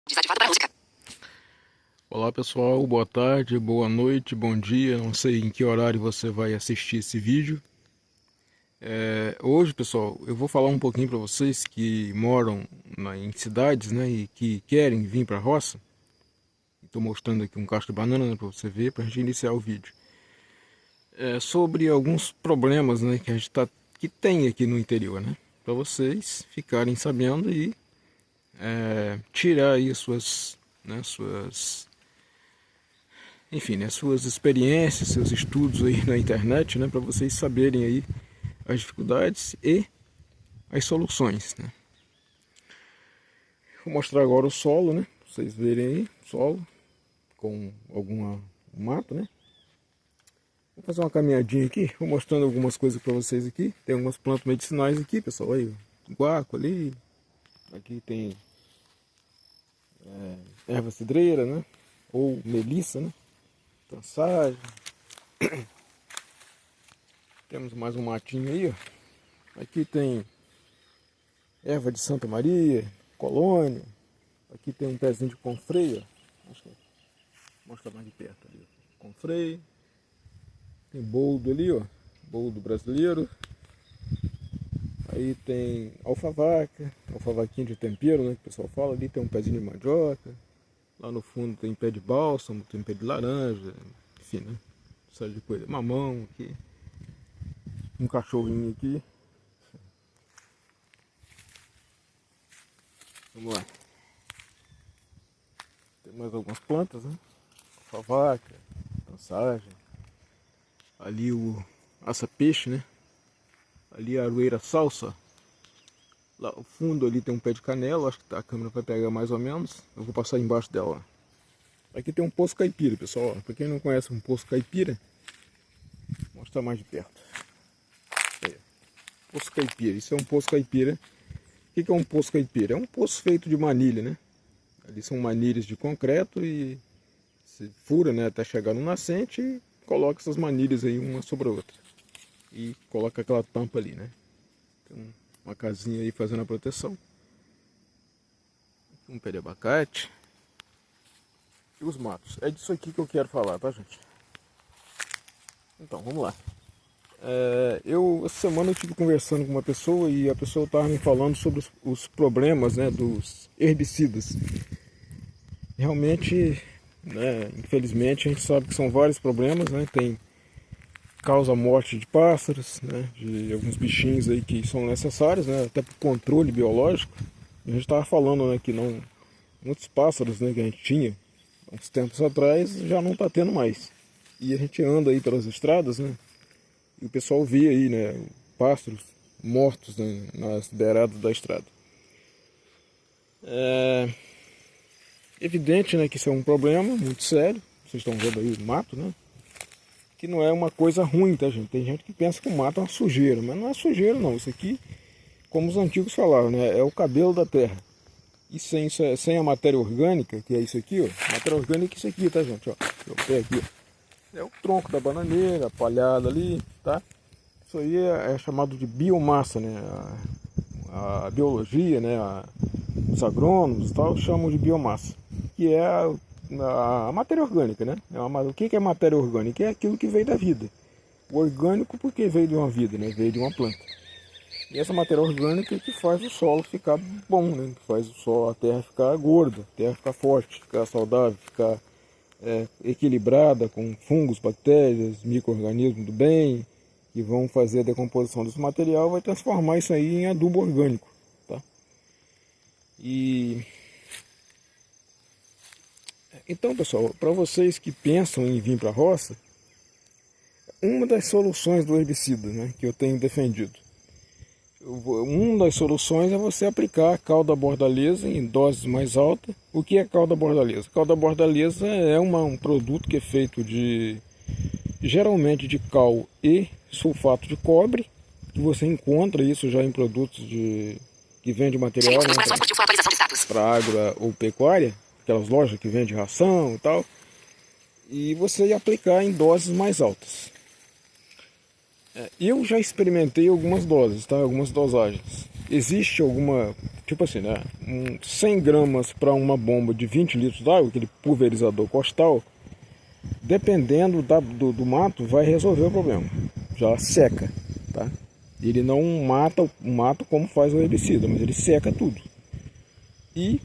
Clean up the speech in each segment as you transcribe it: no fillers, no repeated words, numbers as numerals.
Desativado para música. Olá pessoal, boa tarde, boa noite, bom dia, não sei em que horário você vai assistir esse vídeo. Hoje pessoal, eu vou falar um pouquinho para vocês que moram em cidades, né, e que querem vir para a roça. Estou mostrando aqui um cacho de banana, né, para você ver, para a gente iniciar o vídeo. Sobre alguns problemas, né, que a gente que tem aqui no interior, né, para vocês ficarem sabendo e tirar aí enfim, né, suas experiências, seus estudos aí na internet, né, para vocês saberem aí as dificuldades e as soluções, né. Vou mostrar agora o solo, né, pra vocês verem aí, solo com alguma mato, né. Vou fazer uma caminhadinha aqui, vou mostrando algumas coisas para vocês aqui. Tem algumas plantas medicinais aqui, pessoal, aí, guaco ali, aqui tem erva cidreira, né, ou melissa, né, trançagem. Temos mais um matinho aí, ó. Aqui tem erva de Santa Maria, colônia. Aqui tem um pezinho de confreio, ó. Mostra mais de perto ali, ó. Confreio. Tem boldo ali, ó. Boldo brasileiro. Aí tem alfavaca, alfavaquinho de tempero, né, que o pessoal fala. Ali tem um pezinho de mandioca. Lá no fundo tem pé de bálsamo, tem pé de laranja, enfim, né? Série de coisa. Mamão aqui. Um cachorrinho aqui. Vamos lá. Tem mais algumas plantas, né? Alfavaca, trançagem. Ali o aça-peixe, né? Ali a aroeira salsa. Lá ao fundo ali tem um pé de canela, acho que a câmera vai pegar mais ou menos. Eu vou passar embaixo dela. Aqui tem um poço caipira, pessoal. Para quem não conhece um poço caipira, vou mostrar mais de perto. Aí, poço caipira, isso é um poço caipira. O que é um poço caipira? É um poço feito de manilha, né? Ali são manilhas de concreto e se fura, né, até chegar no nascente e coloca essas manilhas aí uma sobre a outra. E coloca aquela tampa ali, né? Tem uma casinha aí fazendo a proteção. Um pé de abacate. E os matos. É disso aqui que eu quero falar, tá, gente? Então, vamos lá. Essa semana eu estive conversando com uma pessoa e a pessoa estava me falando sobre os problemas, né, dos herbicidas. Realmente, né, infelizmente, a gente sabe que são vários problemas, né? Causa morte de pássaros, né, de alguns bichinhos aí que são necessários, né, até para o controle biológico. A gente estava falando, né, que não, muitos pássaros, né, que a gente tinha uns tempos atrás já não está tendo mais. E a gente anda aí pelas estradas, né, e o pessoal vê aí, né, pássaros mortos, né, nas beiradas da estrada. É evidente, né, que isso é um problema muito sério. Vocês estão vendo aí o mato, né? Que não é uma coisa ruim, tá, gente? Tem gente que pensa que o mato é uma sujeira, mas não é sujeira não. Isso aqui, como os antigos falavam, né, é o cabelo da terra. E sem a matéria orgânica, que é isso aqui, ó. Matéria orgânica é isso aqui, tá, gente? Ó, eu pego aqui, ó. É o tronco da bananeira, a palhada ali, tá? Isso aí é chamado de biomassa, né? A biologia, né? Os agrônomos e tal chamam de biomassa, que é a matéria orgânica, né? O que é matéria orgânica? É aquilo que veio da vida. O orgânico porque veio de uma vida, né? Veio de uma planta. E essa matéria orgânica é que faz o solo ficar bom, né? Que faz a terra ficar gorda, a terra ficar forte, ficar saudável, ficar equilibrada com fungos, bactérias, micro-organismos do bem, que vão fazer a decomposição desse material, vai transformar isso aí em adubo orgânico, tá? Então, pessoal, para vocês que pensam em vir para a roça, uma das soluções do herbicida, né, que eu tenho defendido, uma das soluções é você aplicar a cal da bordaleza em doses mais altas. O que é cal da bordaleza? Cal da bordaleza é um produto que é feito geralmente de cal e sulfato de cobre, que você encontra isso já em produtos que vendem material, né, para agro ou pecuária, aquelas lojas que vendem ração e tal, e você ia aplicar em doses mais altas. Eu já experimentei algumas doses, tá? Algumas dosagens. existe alguma, tipo assim, né? 100 gramas para uma bomba de 20 litros d'água, aquele pulverizador costal, dependendo do mato, vai resolver o problema. Já seca, tá? Ele não mata o mato como faz o herbicida, mas ele seca tudo. E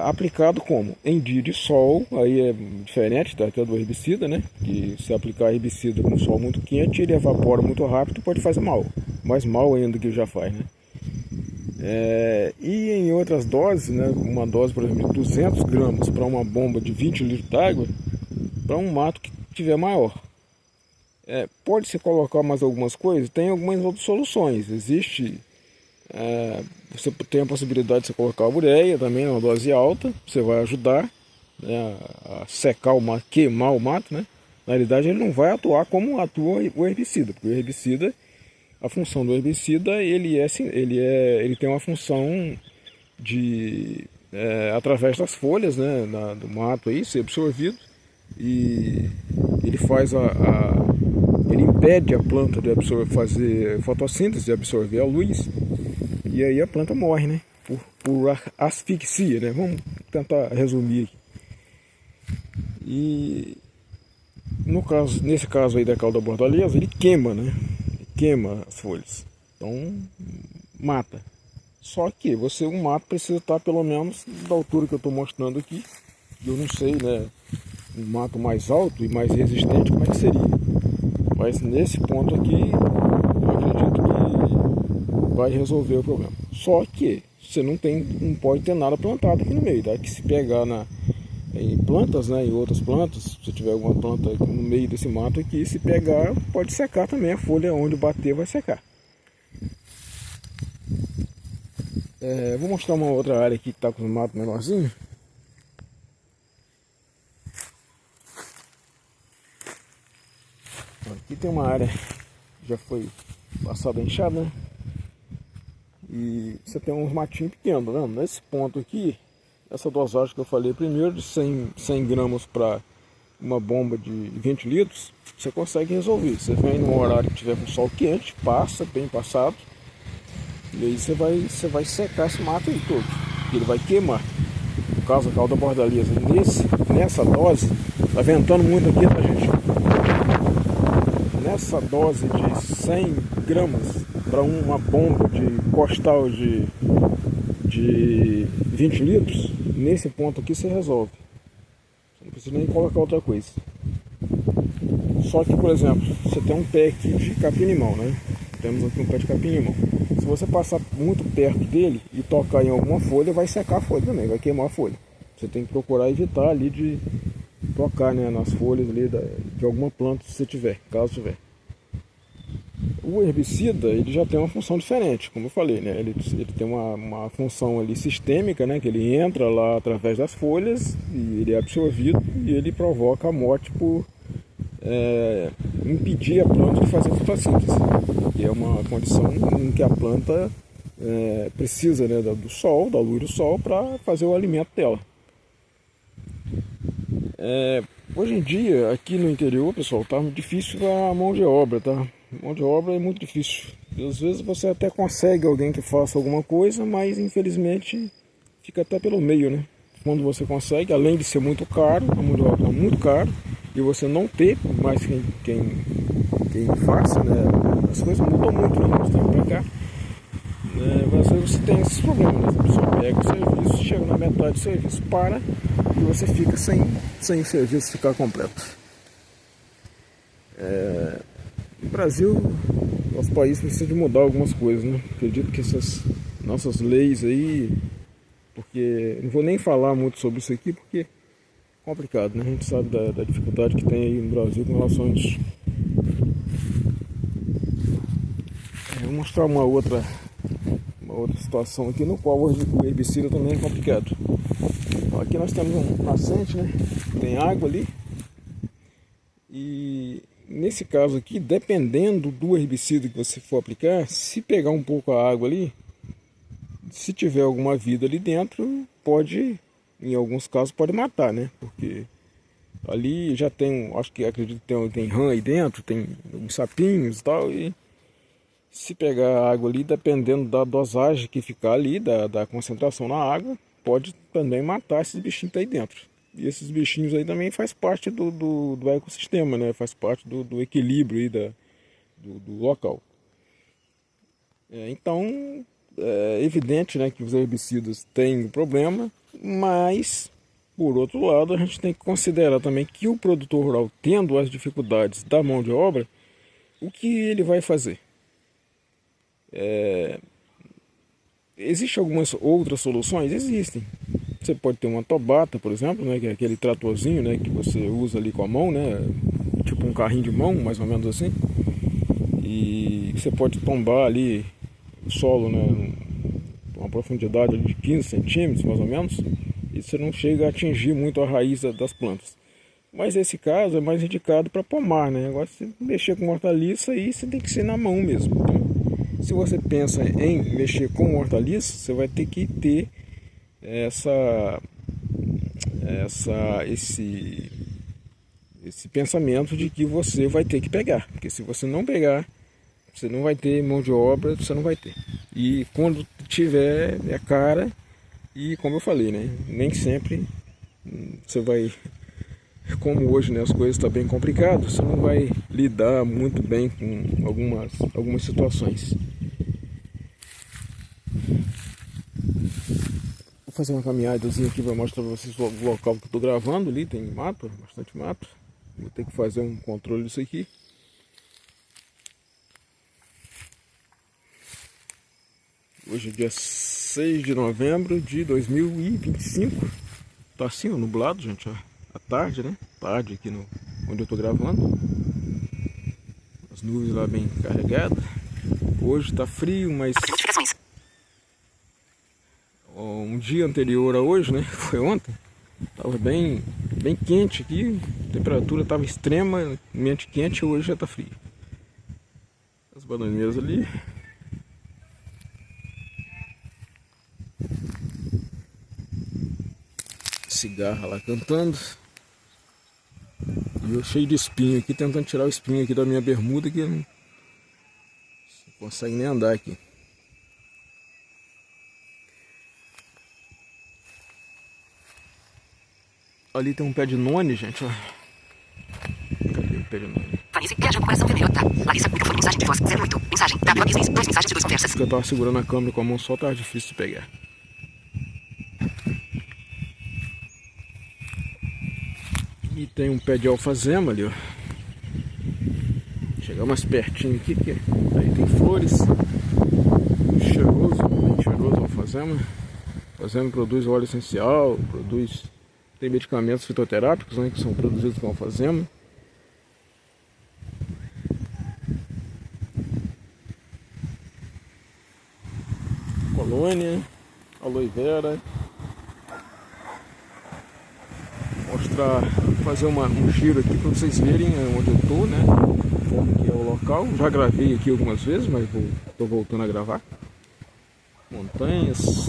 aplicado como? Em dia de sol, aí é diferente até do herbicida, né? Que se aplicar herbicida com sol muito quente, ele evapora muito rápido e pode fazer mal. Mais mal ainda do que já faz, né? E em outras doses, né? Uma dose, por exemplo, de 200 gramas para uma bomba de 20 litros d'água, para um mato que tiver maior. Pode-se colocar mais algumas coisas? Tem algumas outras soluções. Existe... você tem a possibilidade de você colocar a ureia também numa dose alta, você vai ajudar, né, a secar o mato, queimar o mato, né? Na realidade ele não vai atuar como atua o herbicida, porque o herbicida, a função do herbicida, ele tem uma função de, através das folhas, né, do mato aí, ser absorvido, e ele faz ele impede a planta de fazer fotossíntese, de absorver a luz, e aí a planta morre, né? Por asfixia, né? Vamos tentar resumir aqui. E nesse caso aí da cauda-bordaleza, ele queima, né? Ele queima as folhas. Então, mata. Só que um mato precisa estar pelo menos da altura que eu estou mostrando aqui. Eu não sei, né? Um mato mais alto e mais resistente, como é que seria? Mas nesse ponto aqui, eu acredito que vai resolver o problema. Só que você não pode ter nada plantado aqui no meio, tá? Que se pegar em plantas, né, em outras plantas, se tiver alguma planta no meio desse mato aqui, se pegar, pode secar também, a folha onde bater vai secar. Vou mostrar uma outra área aqui que está com os matos menorzinhos. Aqui tem uma área que já foi passada a enxada, né? E você tem uns matinhos pequenos, tá vendo? Nesse ponto aqui, essa dosagem que eu falei primeiro, de 100 gramas para uma bomba de 20 litros, você consegue resolver. Você vem num horário que tiver com sol quente, passa, bem passado, e aí você vai secar esse mato aí todo. Ele vai queimar. No caso, a cauda-bordaleza, nessa dose, tá ventando muito aqui, tá, gente? Nessa dose de 100 gramas para uma bomba de costal de 20 litros, nesse ponto aqui você resolve. Você não precisa nem colocar outra coisa. Só que, por exemplo, você tem um pé aqui de capim-limão, né? Temos aqui um pé de capim-limão. Se você passar muito perto dele e tocar em alguma folha, vai secar a folha também, vai queimar a folha. Você tem que procurar evitar ali de tocar, né, nas folhas ali de alguma planta, se você tiver, caso tiver. O herbicida, ele já tem uma função diferente, como eu falei, né? Ele tem uma função ali sistêmica, né? Que ele entra lá através das folhas e ele é absorvido e ele provoca a morte por impedir a planta de fazer fotossíntese, que é uma condição em que a planta precisa, né, do sol, da luz do sol, para fazer o alimento dela. Hoje em dia, aqui no interior, pessoal, tá difícil a mão de obra, tá? Mão de obra é muito difícil. E às vezes você até consegue alguém que faça alguma coisa, mas infelizmente fica até pelo meio, né? Quando você consegue, além de ser muito caro, a mão de obra é muito caro, e você não ter mais quem faça, né? As coisas mudam muito, né? Você tem pra cá. Mas às vezes você tem esses problemas, né? A pessoa pega o serviço, chega na metade do serviço, para, e você fica sem o serviço ficar completo. No Brasil, nosso país precisa de mudar algumas coisas, né? Acredito que essas nossas leis aí, porque não vou nem falar muito sobre isso aqui, porque é complicado, né? A gente sabe da dificuldade que tem aí no Brasil com relação a isso. Vou mostrar uma outra situação aqui no qual o herbicida também é complicado. Então, aqui nós temos um nascente, né? Tem água ali. E nesse caso aqui, dependendo do herbicida que você for aplicar, se pegar um pouco a água ali, se tiver alguma vida ali dentro, pode, em alguns casos, pode matar, né? Porque ali já tem, acredito que tem rã aí dentro, tem uns sapinhos e tal, e Se pegar a água ali, dependendo da dosagem que ficar ali, da concentração na água, pode também matar esses bichinhos que tá aí dentro. E esses bichinhos aí também faz parte do ecossistema, né? Faz parte do equilíbrio aí do local. Então, é evidente, né, que os herbicidas têm um problema, mas, por outro lado, a gente tem que considerar também que o produtor rural, tendo as dificuldades da mão de obra, o que ele vai fazer? Existem algumas outras soluções? Existem. Você pode ter uma tobata, por exemplo, né, que é aquele tratorzinho, né, que você usa ali com a mão, né, tipo um carrinho de mão, mais ou menos assim. E você pode tombar ali o solo, né, uma profundidade de 15 centímetros, mais ou menos, e você não chega a atingir muito a raiz das plantas. Mas esse caso é mais indicado para pomar, né? Agora, se mexer com hortaliça, aí você tem que ser na mão mesmo. Então, se você pensa em mexer com hortaliça, você vai ter que ter esse pensamento de que você vai ter que pegar. Porque se você não pegar, você não vai ter mão de obra, você não vai ter. E quando tiver, é cara. E como eu falei, né? Nem sempre você vai... Como hoje, né, as coisas estão bem complicadas, você não vai lidar muito bem com algumas situações. Vou fazer uma caminhadazinha aqui para mostrar para vocês o local que eu estou gravando ali. Tem mato, bastante mato. Vou ter que fazer um controle disso aqui. Hoje é dia 6 de novembro de 2025. Tá assim, ó, nublado, gente, ó. À tarde, né? Tarde aqui onde eu tô gravando. As nuvens lá bem carregadas. Hoje tá frio, mas um dia anterior a hoje, né? Foi ontem. Tava bem quente aqui. A temperatura tava extremamente quente, hoje já tá frio. As bananeiras ali. Cigarra lá cantando. E eu cheio de espinho aqui, tentando tirar o espinho aqui da minha bermuda, que não consegue nem andar aqui. Ali tem um pé de noni, gente, ó. Cadê o pé de noni? Vanise, reagiu com coração vermelho, tá? Larissa, microfone, mensagem de voz, 08. Mensagem, W business, 2 mensagens de 2 conversas. Porque eu tava segurando a câmera com a mão só, tava difícil de pegar. E tem um pé de alfazema ali, ó. Chegar mais pertinho aqui, que aí tem flores. Cheiroso, bem cheiroso a alfazema. A alfazema produz óleo essencial, tem medicamentos fitoterápicos, né, que são produzidos com alfazema. Colônia, aloe vera. Fazer um giro aqui para vocês verem onde eu estou, né? Como que é o local. Já gravei aqui algumas vezes, mas estou voltando a gravar. Montanhas.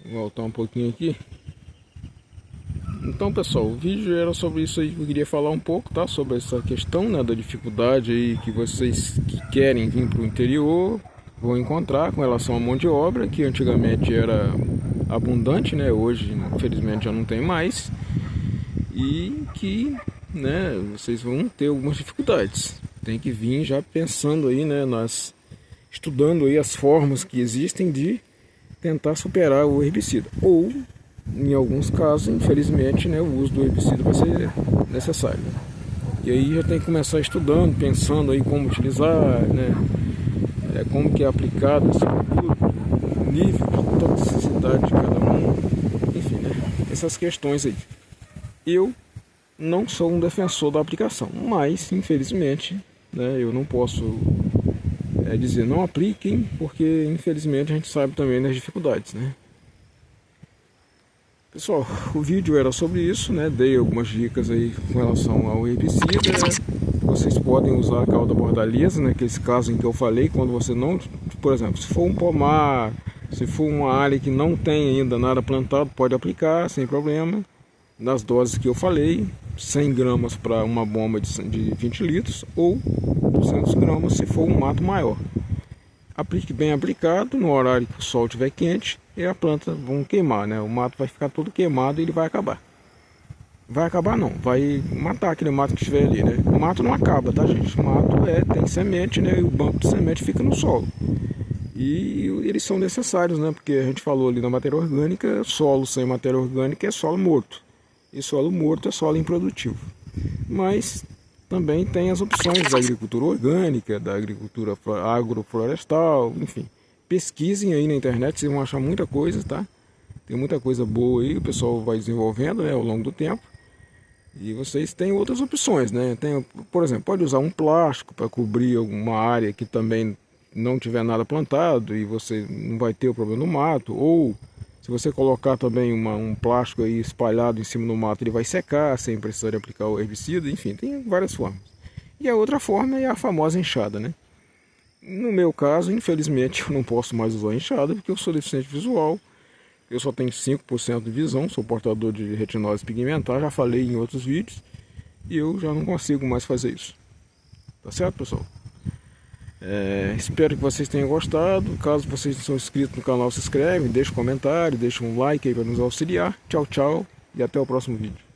Vou voltar um pouquinho aqui. Então, pessoal, o vídeo era sobre isso aí que eu queria falar um pouco, tá? Sobre essa questão, né, da dificuldade aí que vocês que querem vir para o interior vão encontrar com relação à mão de obra, que antigamente era abundante, né? Hoje, infelizmente, já não tem mais. E que, né, vocês vão ter algumas dificuldades. Tem que vir já pensando aí, né, estudando aí as formas que existem de tentar superar o herbicida. Ou, em alguns casos, infelizmente, né, o uso do herbicida vai ser necessário. E aí já tem que começar estudando, pensando aí como utilizar, né, como que é aplicado esse produto, o nível de toxicidade de cada um, enfim, né, essas questões aí. Eu não sou um defensor da aplicação, mas, infelizmente, né, eu não posso dizer não apliquem, porque, infelizmente, a gente sabe também das dificuldades, né. Pessoal, o vídeo era sobre isso, né? Dei algumas dicas aí com relação ao herbicida. Vocês podem usar a cauda bordaleza, né? Que é esse caso em que eu falei, quando você não, por exemplo, se for um pomar, se for uma área que não tem ainda nada plantado, pode aplicar sem problema. Nas doses que eu falei, 100 gramas para uma bomba de 20 litros ou 200 gramas se for um mato maior. Aplique bem aplicado no horário que o sol estiver quente e a planta vão queimar, né? O mato vai ficar todo queimado e ele vai acabar. Vai acabar não, vai matar aquele mato que estiver ali, né? O mato não acaba, tá, gente? O mato tem semente, né? E o banco de semente fica no solo. E eles são necessários, né? Porque a gente falou ali na matéria orgânica, solo sem matéria orgânica é solo morto. E solo morto é solo improdutivo. Mas também tem as opções da agricultura orgânica, da agricultura agroflorestal, enfim. Pesquisem aí na internet, vocês vão achar muita coisa, tá? Tem muita coisa boa aí, o pessoal vai desenvolvendo, né, ao longo do tempo. E vocês têm outras opções, né? Tem, por exemplo, pode usar um plástico para cobrir alguma área que também não tiver nada plantado e você não vai ter o problema do mato. Ou se você colocar também um plástico aí espalhado em cima do mato, ele vai secar sem precisar de aplicar o herbicida. Enfim, tem várias formas. E a outra forma é a famosa enxada, né? No meu caso, infelizmente, eu não posso mais usar enxada porque eu sou deficiente visual. Eu só tenho 5% de visão, sou portador de retinose pigmentar, já falei em outros vídeos. E eu já não consigo mais fazer isso. Tá certo, pessoal? Espero que vocês tenham gostado. Caso vocês não são inscritos no canal, se inscreve, deixa um comentário, deixa um like aí para nos auxiliar. Tchau, tchau e até o próximo vídeo.